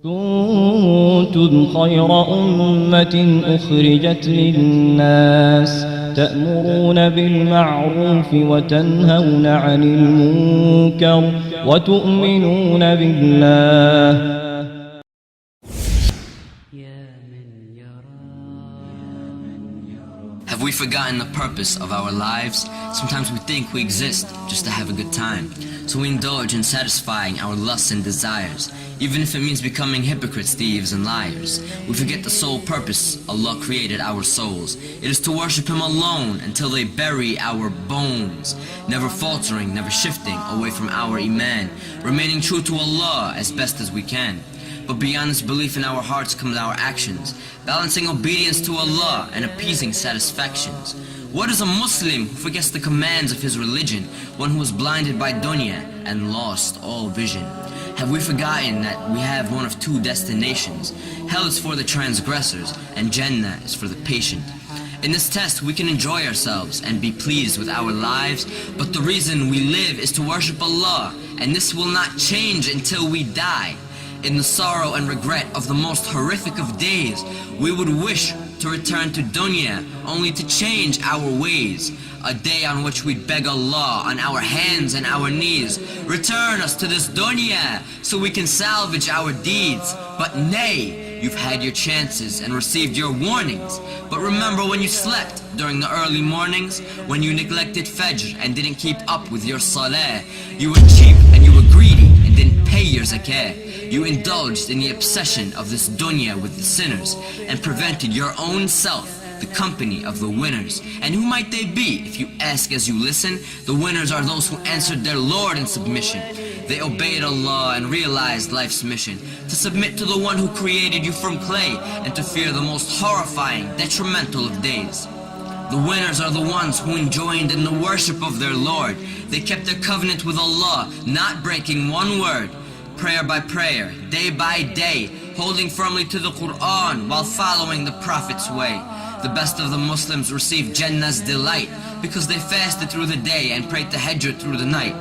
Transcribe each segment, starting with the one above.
كنتم خير أمة أخرجت للناس تأمرون بالمعروف وتنهون عن المنكر وتؤمنون بالله. Have we forgotten the purpose of our lives? Sometimes we think we exist just to have a good time. So we indulge in satisfying our lusts and desires, even if it means becoming hypocrites, thieves, and liars. We forget the sole purpose Allah created our souls. It is to worship Him alone until they bury our bones, never faltering, never shifting away from our Iman, remaining true to Allah as best as we can. But beyond this belief in our hearts comes our actions, balancing obedience to Allah and appeasing satisfactions. What is a Muslim who forgets the commands of his religion, one who is blinded by dunya and lost all vision? Have we forgotten that we have one of two destinations? Hell is for the transgressors and Jannah is for the patient. In this test we can enjoy ourselves and be pleased with our lives, but the reason we live is to worship Allah, and this will not change until we die. In the sorrow and regret of the most horrific of days, we would wish to return to dunya only to change our ways. A day on which we'd beg Allah on our hands and our knees, return us to this dunya so we can salvage our deeds. But nay, you've had your chances and received your warnings. But remember when you slept during the early mornings, when you neglected Fajr and didn't keep up with your salah. You were cheap and you were greedy and didn't pay your zakah. You indulged in the obsession of this dunya with the sinners and prevented your own self the company of the winners. And who might they be? If you ask as you listen, the winners are those who answered their Lord in submission. They obeyed Allah and realized life's mission, to submit to the one who created you from clay and to fear the most horrifying, detrimental of days. The winners are the ones who enjoined in the worship of their Lord. They kept their covenant with Allah, not breaking one word. Prayer by prayer, day by day, holding firmly to the Quran while following the Prophet's way. The best of the Muslims received Jannah's delight because they fasted through the day and prayed tahajjud through the night.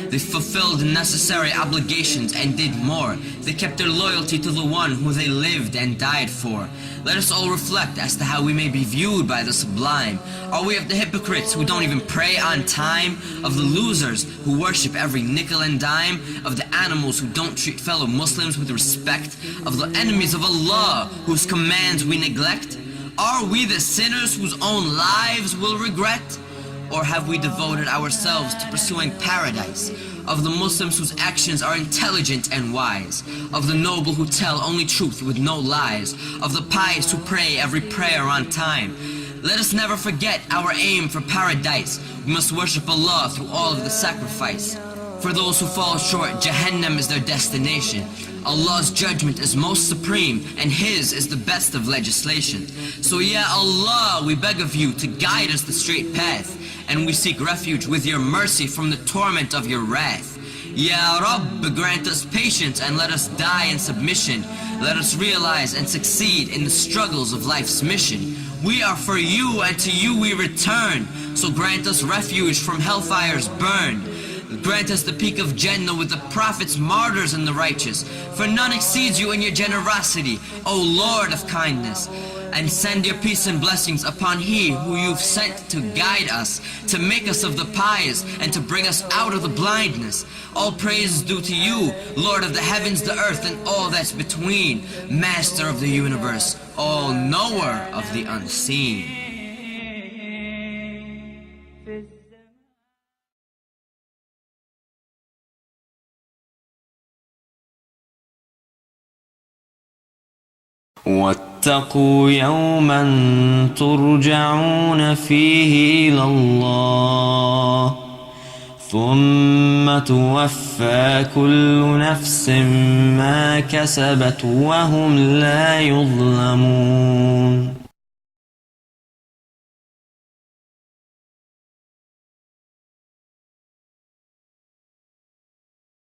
They fulfilled the necessary obligations and did more. They kept their loyalty to the one who they lived and died for. Let us all reflect as to how we may be viewed by the sublime. Are we of the hypocrites who don't even pray on time? Of the losers who worship every nickel and dime? Of the animals who don't treat fellow Muslims with respect? Of the enemies of Allah whose commands we neglect? Are we the sinners whose own lives will regret? Or have we devoted ourselves to pursuing paradise? Of the Muslims whose actions are intelligent and wise? Of the noble who tell only truth with no lies? Of the pious who pray every prayer on time? Let us never forget our aim for paradise. We must worship Allah through all of the sacrifice. For those who fall short, Jahannam is their destination. Allah's judgment is most supreme, and His is the best of legislation. So Ya Allah, we beg of you to guide us the straight path, and we seek refuge with your mercy from the torment of your wrath. Ya Rabb, grant us patience and let us die in submission. Let us realize and succeed in the struggles of life's mission. We are for you and to you we return, so grant us refuge from hellfire's burn. Grant us the peak of Jannah with the prophets, martyrs, and the righteous. For none exceeds you in your generosity, O Lord of kindness. And send your peace and blessings upon He who you've sent to guide us, to make us of the pious, and to bring us out of the blindness. All praise is due to you, Lord of the heavens, the earth, and all that's between. Master of the universe, all knower of the unseen. واتقوا يوما ترجعون فيه إلى الله ثم توفى كل نفس ما كسبت وهم لا يظلمون.